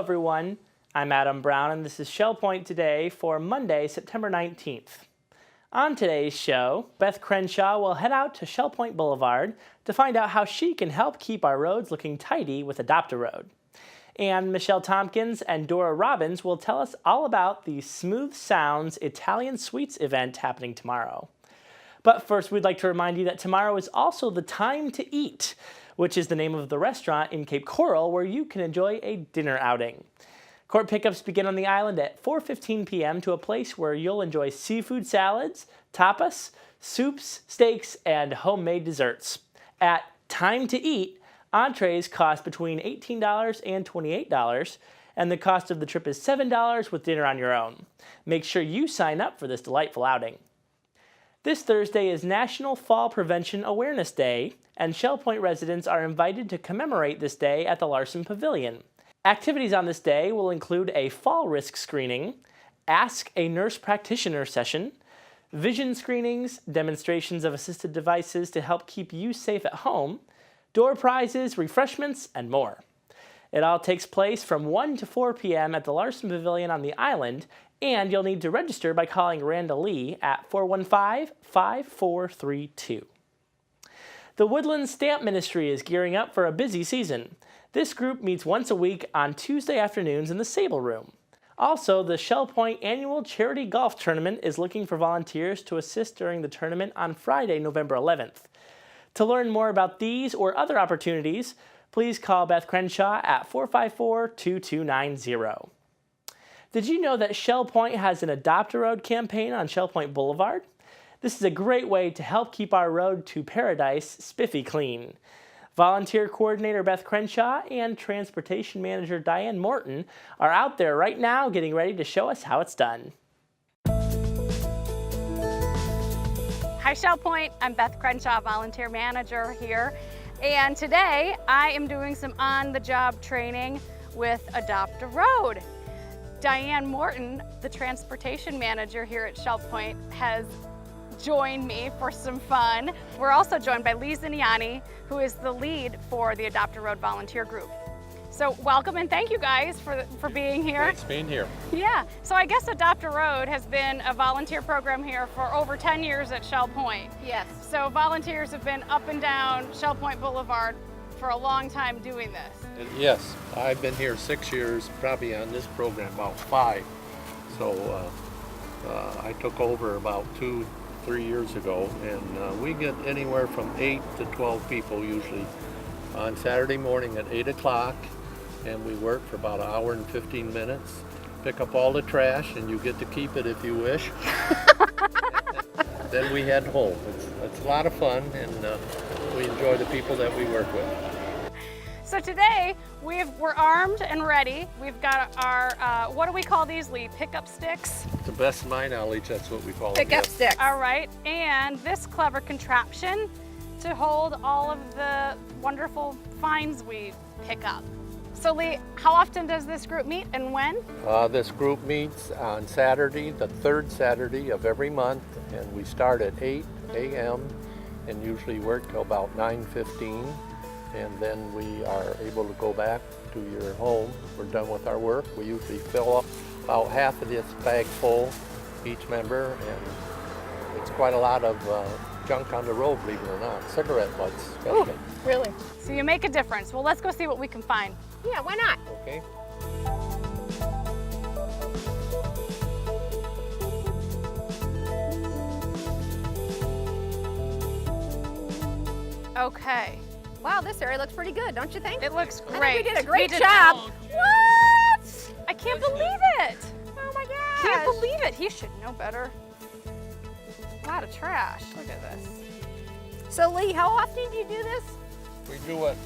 everyone. I'm Adam Brown, and this is Shell Point Today for Monday, September 19th. On today's show, Beth Crenshaw will head out to Shell Point Boulevard to find out how she can help keep our roads looking tidy with Adopt-A-Road. And Michelle Tompkins and Dora Robbins will tell us all about the Smooth Sounds Italian Sweets event happening tomorrow. But first, we'd like to remind you that tomorrow is also the time to eat, which is the name of the restaurant in Cape Coral where you can enjoy a dinner outing. Court pickups begin on the island at 4:15 p.m. to a place where you'll enjoy seafood salads, tapas, soups, steaks, and homemade desserts. At Time to Eat, entrees cost between $18 and $28, and the cost of the trip is $7 with dinner on your own. Make sure you sign up for this delightful outing. This Thursday is National Fall Prevention Awareness Day, and Shell Point residents are invited to commemorate this day at the Larson Pavilion. Activities on this day will include a fall risk screening, Ask a Nurse Practitioner session, vision screenings, demonstrations of assisted devices to help keep you safe at home, door prizes, refreshments, and more. It all takes place from 1 to 4 p.m. at the Larson Pavilion on the island, and you'll need to register by calling Randa Lee at 415-5432. The Woodland Stamp Ministry is gearing up for a busy season. This group meets once a week on Tuesday afternoons in the Sable Room. Also, the Shell Point Annual Charity Golf Tournament is looking for volunteers to assist during the tournament on Friday, November 11th. To learn more about these or other opportunities, please call Beth Crenshaw at 454-2290. Did you know that Shell Point has an Adopt-A-Road campaign on Shell Point Boulevard? This is a great way to help keep our road to paradise spiffy clean. Volunteer Coordinator Beth Crenshaw and Transportation Manager Diane Morton are out there right now getting ready to show us how it's done. Hi Shell Point, I'm Beth Crenshaw, Volunteer Manager here, and today I am doing some on-the-job training with Adopt-A-Road. Diane Morton, the Transportation Manager here at Shell Point, has joined me for some fun. We're also joined by Zenoniani, who is the lead for the Adopt-A-Road volunteer group. So welcome and thank you guys for being here. Thanks for being here. Yeah, so I guess Adopt-A-Road has been a volunteer program here for over 10 years at Shell Point. Yes. So volunteers have been up and down Shell Point Boulevard for a long time doing this. Yes, I've been here 6 years, probably on this program about 5. So I took over about 2-3 years ago, and we get anywhere from 8 to 12 people usually on Saturday morning at 8 o'clock, and we work for about 1 hour and 15 minutes, pick up all the trash, and you get to keep it if you wish. Then we head home. It's a lot of fun, and we enjoy the people that we work with. So today we're armed and ready. We've got our, what do we call these, Lee? Pickup sticks? To the best of my knowledge, that's what we call them. Pickup sticks. All right, and this clever contraption to hold all of the wonderful finds we pick up. So Lee, how often does this group meet and when? This group meets on Saturday, the 3rd Saturday of every month, and we start at 8 a.m. and usually work till about 9:15, and then we are able to go back to your home. We're done with our work. We usually fill up about half of this bag full, each member, and it's quite a lot of junk on the road, believe it or not. Cigarette butts, especially. Ooh, really? So you make a difference. Well, let's go see what we can find. Yeah, why not? Okay. Okay. Wow, this area looks pretty good, don't you think? It looks great. I think we did a great We did- job. What? I can't believe it. Oh my gosh. Can't believe it. He should know better. A lot of trash. Look at this. So Lee, how often do you do this? We do it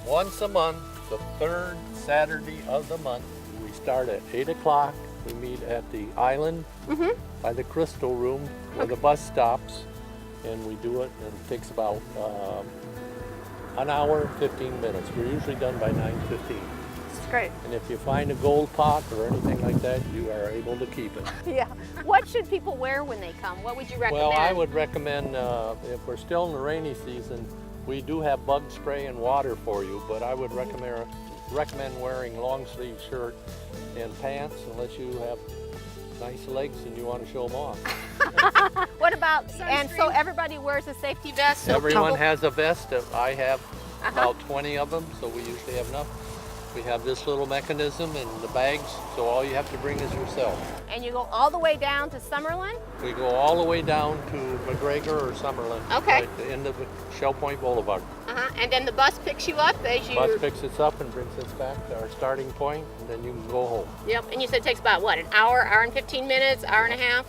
once a month, the 3rd Saturday of the month. We start at 8 o'clock. We meet at the island by the Crystal Room where the bus stops, and we do it, and it takes about 1 hour and 15 minutes. We're usually done by 9:15. It's great. And if you find a gold pot or anything like that, you are able to keep it. Yeah. What should people wear when they come? What would you recommend? Well, I would recommend, if we're still in the rainy season, we do have bug spray and water for you, but I would recommend recommend wearing long sleeve shirt and pants unless you have nice legs and you want to show them off. What about, and so everybody wears a safety vest? So Everyone has a vest. I have about 20 of them, so we usually have enough. We have this little mechanism in the bags, so all you have to bring is yourself. And you go all the way down to Summerlin? We go all the way down to McGregor or Summerlin. Okay. At the end of Shell Point Boulevard. And then the bus picks you up as you... Bus picks us up and brings us back to our starting point, and then you can go home. Yep, and you said it takes about, what, an hour, hour and 15 minutes, hour and a half?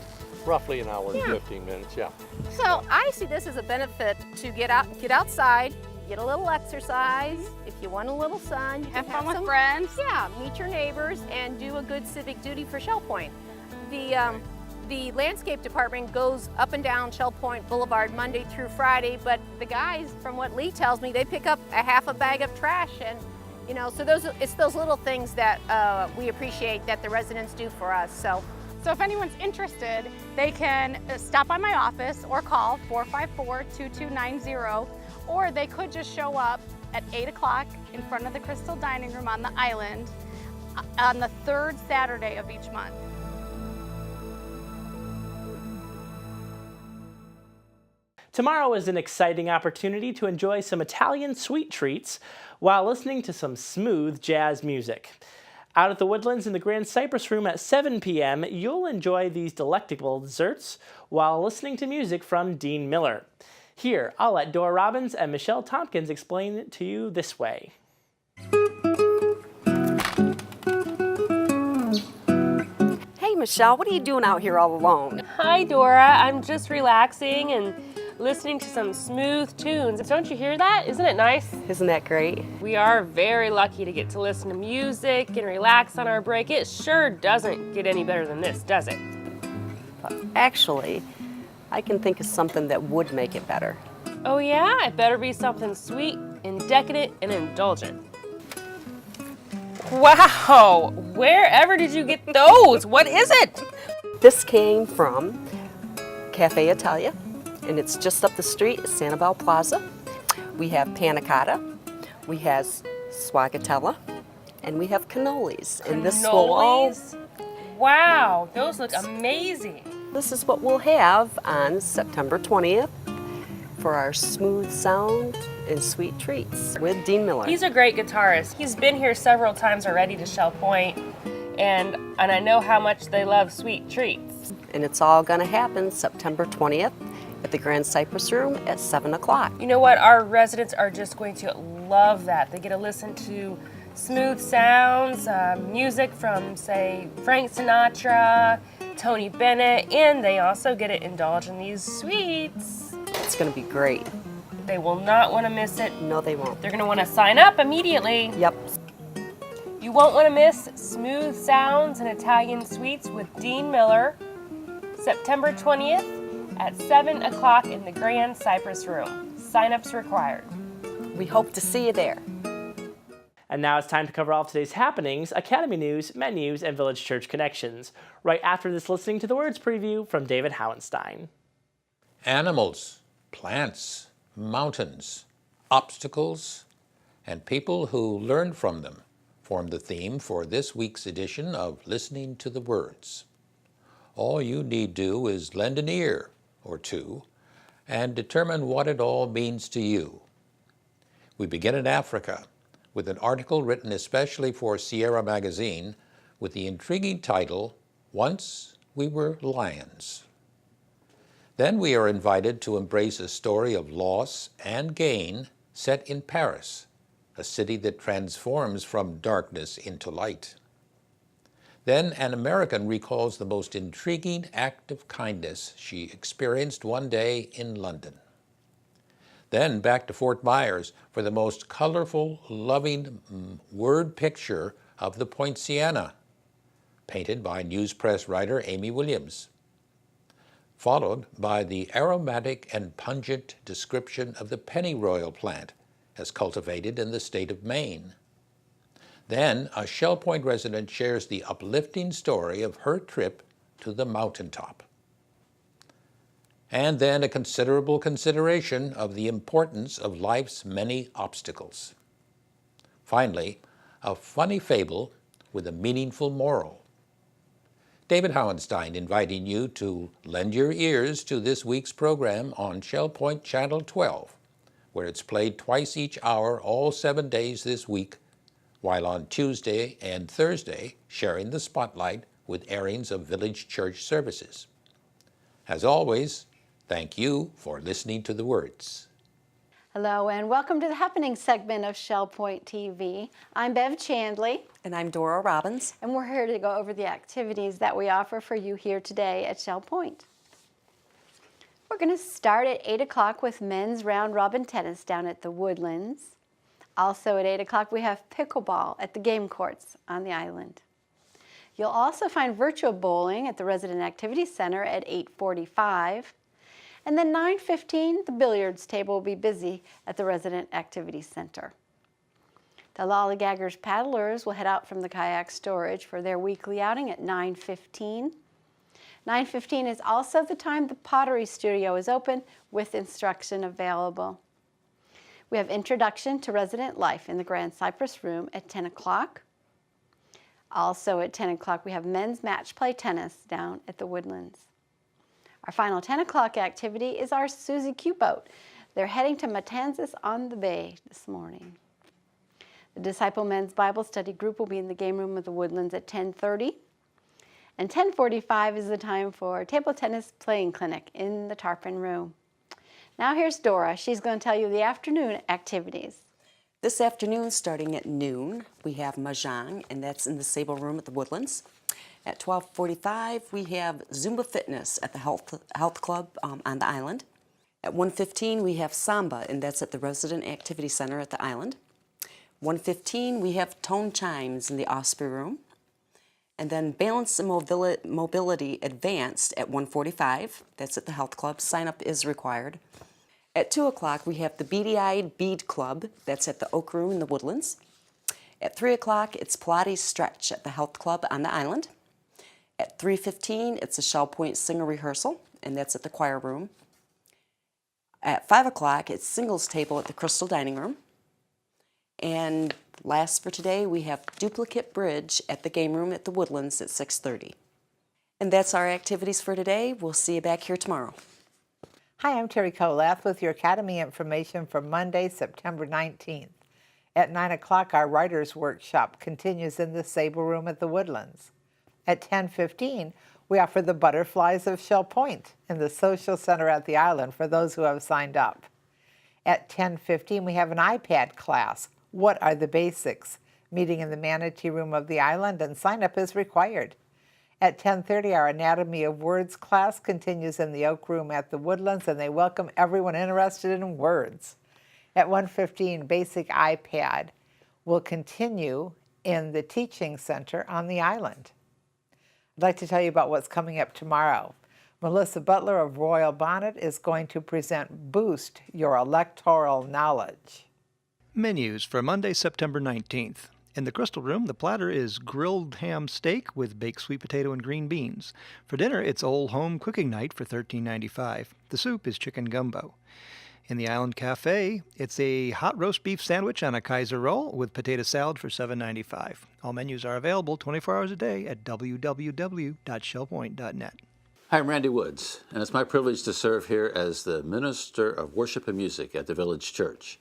Roughly an hour and 15 minutes, yeah. So I see this as a benefit to get outside, get a little exercise. If you want a little sun, you can Have fun with some friends. Yeah, meet your neighbors and do a good civic duty for Shell Point. The landscape department goes up and down Shell Point Boulevard Monday through Friday, but the guys, from what Lee tells me, they pick up a half a bag of trash, and you know, so it's those little things that we appreciate that the residents do for us. So if anyone's interested, they can stop by my office or call 454-2290, or they could just show up at 8 o'clock in front of the Crystal Dining Room on the island on the third Saturday of each month. Tomorrow is an exciting opportunity to enjoy some Italian sweet treats while listening to some smooth jazz music. Out at the Woodlands in the Grand Cypress Room at 7 p.m., you'll enjoy these delectable desserts while listening to music from Dean Miller. Here, I'll let Dora Robbins and Michelle Tompkins explain it to you this way. Hey Michelle, what are you doing out here all alone? Hi Dora, I'm just relaxing and listening to some smooth tunes. Don't you hear that? Isn't it nice? Isn't that great? We are very lucky to get to listen to music and relax on our break. It sure doesn't get any better than this, does it? Actually, I can think of something that would make it better. Oh yeah? It better be something sweet and decadent and indulgent. Wow! Wherever did you get those? What is it? This came from Cafe Italia, and it's just up the street at Sanibel Plaza. We have panna cotta, we have swagatella, and we have cannolis. And this will all... Cannolis? Wow, those look amazing. This is what we'll have on September 20th for our smooth sound and sweet treats with Dean Miller. He's a great guitarist. He's been here several times already to Shell Point, and I know how much they love sweet treats. And it's all gonna happen September 20th at the Grand Cypress Room at 7 o'clock. You know what? Our residents are just going to love that. They get to listen to smooth sounds, music from, say, Frank Sinatra, Tony Bennett, and they also get to indulge in these sweets. It's gonna be great. They will not want to miss it. No, they won't. They're going to want to sign up immediately. Yep. You won't want to miss Smooth Sounds and Italian Sweets with Dean Miller, September 20th at 7 o'clock in the Grand Cypress Room. Sign-ups required. We hope to see you there. And now it's time to cover all of today's happenings, Academy News, menus, and Village Church connections. Right after this, listening to the Words Preview from David Howenstein. Animals, plants, mountains, obstacles, and people who learn from them form the theme for this week's edition of Listening to the Words. All you need do is lend an ear or two and determine what it all means to you. We begin in Africa with an article written especially for Sierra Magazine with the intriguing title, Once We Were Lions. Then we are invited to embrace a story of loss and gain set in Paris, a city that transforms from darkness into light. Then an American recalls the most intriguing act of kindness she experienced one day in London. Then back to Fort Myers for the most colorful, loving word picture of the Poinciana, painted by news press writer Amy Williams, followed by the aromatic and pungent description of the pennyroyal plant as cultivated in the state of Maine. Then a Shell Point resident shares the uplifting story of her trip to the mountaintop. And then a considerable consideration of the importance of life's many obstacles. Finally, a funny fable with a meaningful moral. David Howenstein inviting you to lend your ears to this week's program on Shell Point Channel 12, where it's played twice each hour all 7 days this week, while on Tuesday and Thursday sharing the spotlight with airings of village church services. As always, thank you for listening to the words. Hello and welcome to the Happening segment of Shell Point TV. I'm Bev Chandley. And I'm Dora Robbins. And we're here to go over the activities that we offer for you here today at Shell Point. We're going to start at 8 o'clock with men's round robin tennis down at the Woodlands. Also at 8 o'clock we have pickleball at the game courts on the island. You'll also find virtual bowling at the Resident Activity Center at 8:45. And then 9:15, the billiards table will be busy at the Resident Activity Center. The Lollygaggers paddlers will head out from the kayak storage for their weekly outing at 9:15. 9:15 is also the time the pottery studio is open with instruction available. We have Introduction to Resident Life in the Grand Cypress Room at 10 o'clock. Also at 10 o'clock, we have men's match play tennis down at the Woodlands. Our final 10 o'clock activity is our Susie Q boat. They're heading to Matanzas on the Bay this morning. The Disciple Men's Bible Study group will be in the game room of the Woodlands at 10:30. And 10:45 is the time for table tennis playing clinic in the Tarpon room. Now here's Dora. She's going to tell you the afternoon activities. This afternoon, starting at noon, we have Mahjong, and that's in the Sable Room at the Woodlands. At 12:45, we have Zumba Fitness at the Health Club on the island. At 1:15, we have Samba, and that's at the Resident Activity Center at the island. 1:15, we have Tone Chimes in the Osprey Room. And then Balance and Mobility Advanced at 1:45. That's at the Health Club. Sign up is required. At 2 o'clock, we have the Beady-Eyed Bead Club. That's at the Oak Room in the Woodlands. At 3 o'clock, it's Pilates Stretch at the Health Club on the island. At 3:15, it's a Shell Point Singer Rehearsal, and that's at the Choir Room. At 5 o'clock, it's Singles Table at the Crystal Dining Room. And last for today, we have Duplicate Bridge at the Game Room at the Woodlands at 6:30. And that's our activities for today. We'll see you back here tomorrow. Hi, I'm Terry Kolath with your Academy information for Monday, September 19th. At 9 o'clock, our Writers' Workshop continues in the Sable Room at the Woodlands. At 10:15, we offer the Butterflies of Shell Point in the Social Center at the island for those who have signed up. At 10:15, we have an iPad class, What Are the Basics?, meeting in the Manatee Room of the island, and sign-up is required. At 10:30, our Anatomy of Words class continues in the Oak Room at the Woodlands, and they welcome everyone interested in words. At 1:15, Basic iPad will continue in the Teaching Center on the island. I'd like to tell you about what's coming up tomorrow. Melissa Butler of Royal Bonnet is going to present Boost Your Electoral Knowledge. Menus for Monday, September 19th. In the Crystal Room, the platter is grilled ham steak with baked sweet potato and green beans. For dinner, it's Old Home Cooking Night for $13.95. The soup is chicken gumbo. In the Island Cafe, it's a hot roast beef sandwich on a Kaiser roll with potato salad for $7.95. All menus are available 24 hours a day at www.shellpoint.net. Hi, I'm Randy Woods, and it's my privilege to serve here as the Minister of Worship and Music at the Village Church.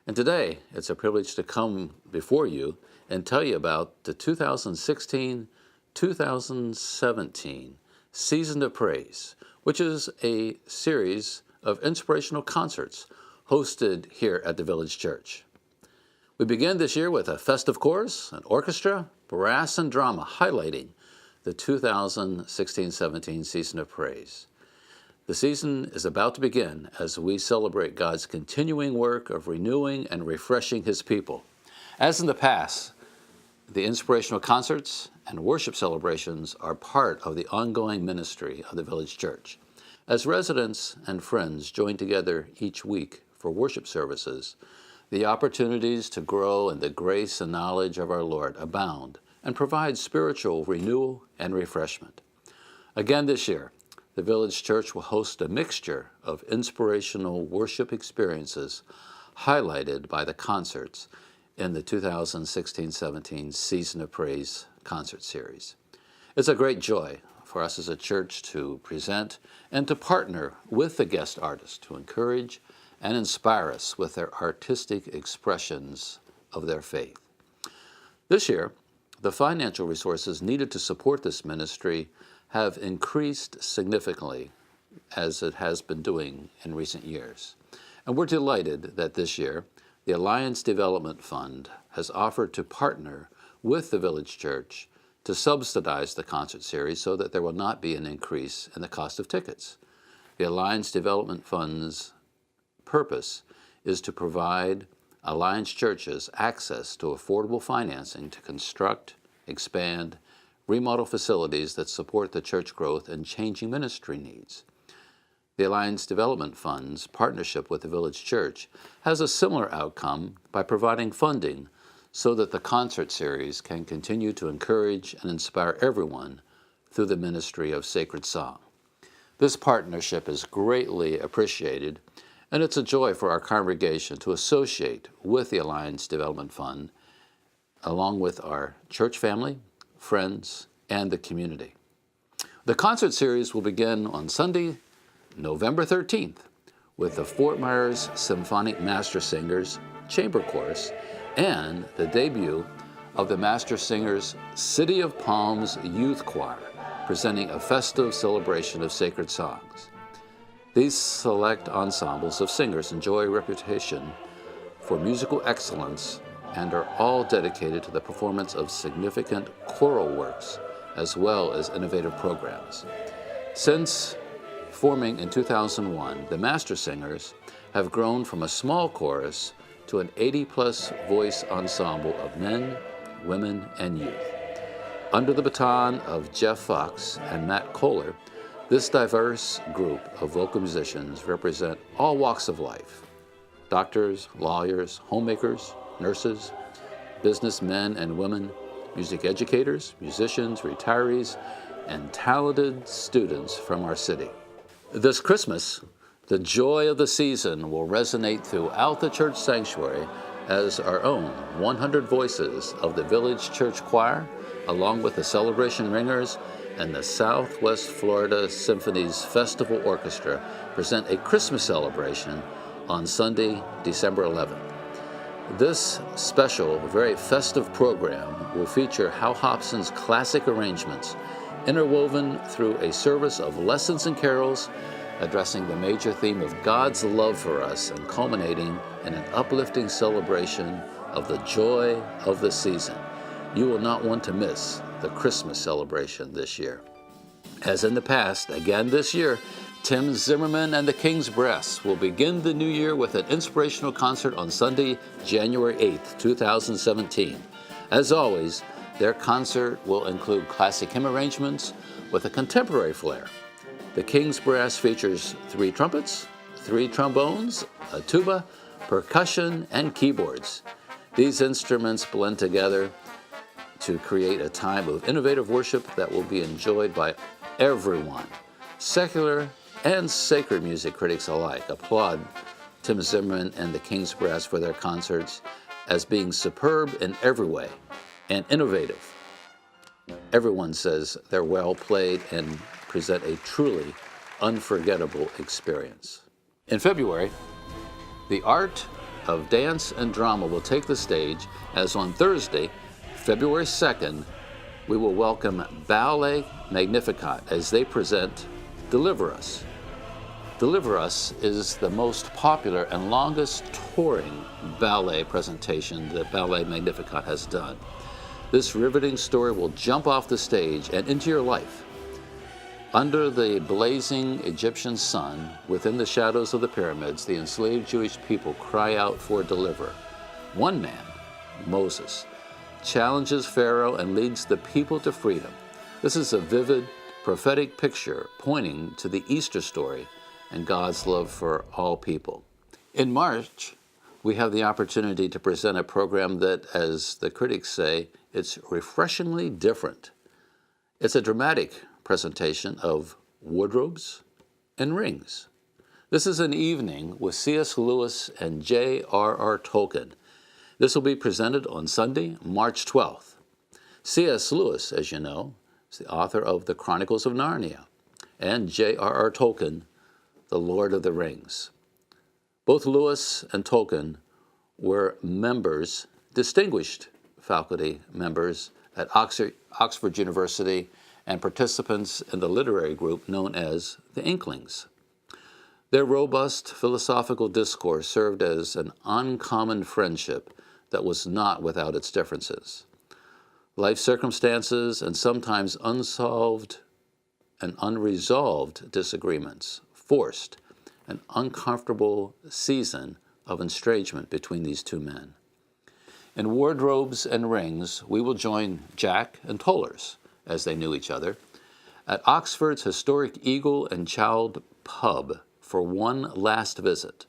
And today, it's a privilege to come before you and tell you about the 2016-2017 Season of Praise, which is a series of inspirational concerts hosted here at the Village Church. We begin this year with a festive chorus, an orchestra, brass, and drama highlighting the 2016-17 Season of Praise. The season is about to begin as we celebrate God's continuing work of renewing and refreshing His people. As in the past, the inspirational concerts and worship celebrations are part of the ongoing ministry of the Village Church. As residents and friends join together each week for worship services, the opportunities to grow in the grace and knowledge of our Lord abound and provide spiritual renewal and refreshment. Again this year, the Village Church will host a mixture of inspirational worship experiences highlighted by the concerts in the 2016-17 Season of Praise concert series. It's a great joy for us as a church to present and to partner with the guest artists to encourage and inspire us with their artistic expressions of their faith. This year, the financial resources needed to support this ministry have increased significantly, as it has been doing in recent years. And we're delighted that this year, the Alliance Development Fund has offered to partner with the Village Church to subsidize the concert series so that there will not be an increase in the cost of tickets. The Alliance Development Fund's purpose is to provide Alliance churches access to affordable financing to construct, expand, remodel facilities that support the church growth and changing ministry needs. The Alliance Development Fund's partnership with the Village Church has a similar outcome by providing funding so that the concert series can continue to encourage and inspire everyone through the ministry of sacred song. This partnership is greatly appreciated, and it's a joy for our congregation to associate with the Alliance Development Fund, along with our church family, friends, and the community. The concert series will begin on Sunday, November 13th, with the Fort Myers Symphonic Master Singers Chamber Chorus and the debut of the Master Singers City of Palms Youth Choir, presenting a festive celebration of sacred songs. These select ensembles of singers enjoy a reputation for musical excellence and are all dedicated to the performance of significant choral works as well as innovative programs. Since forming in 2001, the Master Singers have grown from a small chorus to an 80-plus voice ensemble of men, women, and youth. Under the baton of Jeff Fox and Matt Kohler, this diverse group of vocal musicians represent all walks of life: doctors, lawyers, homemakers, nurses, businessmen and women, music educators, musicians, retirees, and talented students from our city. This Christmas, the joy of the season will resonate throughout the church sanctuary as our own 100 voices of the Village Church Choir, along with the Celebration Ringers and the Southwest Florida Symphony's Festival Orchestra, present a Christmas celebration on Sunday, December 11th. This special, very festive program will feature Hal Hobson's classic arrangements, interwoven through a service of lessons and carols, addressing the major theme of God's love for us and culminating in an uplifting celebration of the joy of the season. You will not want to miss the Christmas celebration this year. As in the past, again this year, Tim Zimmerman and the King's Brass will begin the new year with an inspirational concert on Sunday, January 8th, 2017. As always, their concert will include classic hymn arrangements with a contemporary flair. The King's Brass features 3 trumpets, 3 trombones, a tuba, percussion, and keyboards. These instruments blend together to create a time of innovative worship that will be enjoyed by everyone. Secular and sacred music critics alike applaud Tim Zimmerman and the King's Brass for their concerts as being superb in every way and innovative. Everyone says they're well played and present a truly unforgettable experience. In February, the art of dance and drama will take the stage as on Thursday, February 2nd, we will welcome Ballet Magnificat as they present Deliver Us. Deliver Us is the most popular and longest touring ballet presentation that Ballet Magnificat has done. This riveting story will jump off the stage and into your life. Under the blazing Egyptian sun, within the shadows of the pyramids, the enslaved Jewish people cry out for a deliverer. One man, Moses, challenges Pharaoh and leads the people to freedom. This is a vivid, prophetic picture pointing to the Easter story and God's love for all people. In March, we have the opportunity to present a program that, as the critics say, it's refreshingly different. It's a dramatic presentation of wardrobes and rings. This is an evening with C.S. Lewis and J.R.R. Tolkien, This will be presented on Sunday, March 12th. C.S. Lewis, as you know, is the author of The Chronicles of Narnia, and J.R.R. Tolkien, The Lord of the Rings. Both Lewis and Tolkien were members, distinguished faculty members at Oxford University and participants in the literary group known as the Inklings. Their robust philosophical discourse served as an uncommon friendship that was not without its differences. Life circumstances and sometimes unsolved and unresolved disagreements forced an uncomfortable season of estrangement between these two men. In Wardrobes and Rings, we will join Jack and Tollers, as they knew each other, at Oxford's historic Eagle and Child pub for one last visit,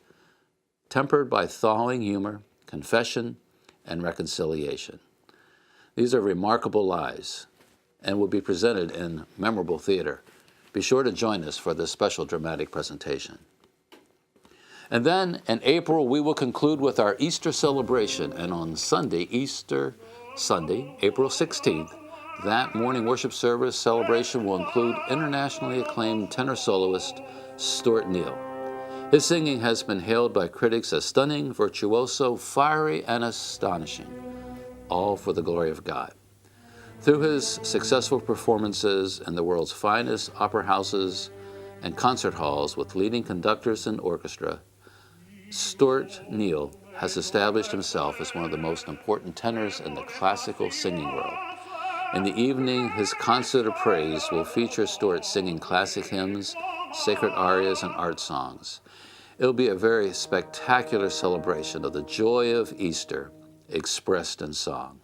tempered by thawing humor, confession, and reconciliation. These are remarkable lives and will be presented in memorable theater. Be sure to join us for this special dramatic presentation. And then in April, we will conclude with our Easter celebration. And on Sunday, Easter Sunday, April 16th, that morning worship service celebration will include internationally acclaimed tenor soloist Stuart Neal. His singing has been hailed by critics as stunning, virtuoso, fiery, and astonishing, all for the glory of God. Through his successful performances in the world's finest opera houses and concert halls with leading conductors and orchestra, Stuart Neal has established himself as one of the most important tenors in the classical singing world. In the evening, his concert of praise will feature Stuart singing classic hymns, sacred arias, and art songs. It'll be a very spectacular celebration of the joy of Easter expressed in song.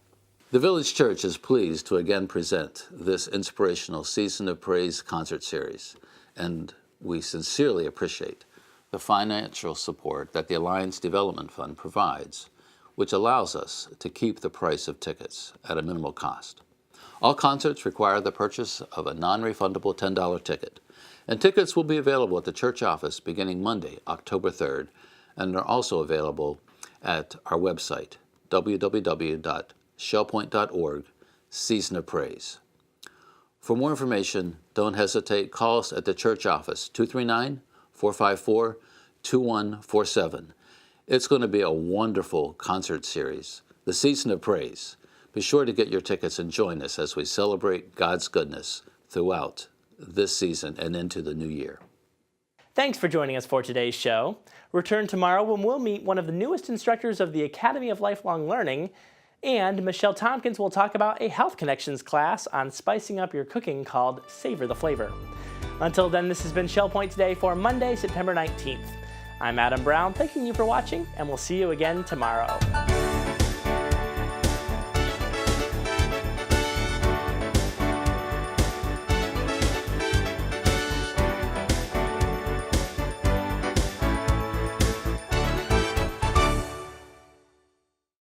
The Village Church is pleased to again present this inspirational Season of Praise concert series, and we sincerely appreciate the financial support that the Alliance Development Fund provides, which allows us to keep the price of tickets at a minimal cost. All concerts require the purchase of a non-refundable $10 ticket, and tickets will be available at the church office beginning Monday, October 3rd, and are also available at our website, www.shellpoint.org, Season of Praise. For more information, don't hesitate. Call us at the church office, 239-454-2147. It's going to be a wonderful concert series, the Season of Praise. Be sure to get your tickets and join us as we celebrate God's goodness throughout this season and into the new year. Thanks for joining us for today's show. Return tomorrow when we'll meet one of the newest instructors of the Academy of Lifelong Learning, and Michelle Tompkins will talk about a Health Connections class on spicing up your cooking called Savor the Flavor. Until then, this has been Shell Point Today for Monday, September 19th. I'm Adam Brown, thanking you for watching, and we'll see you again tomorrow.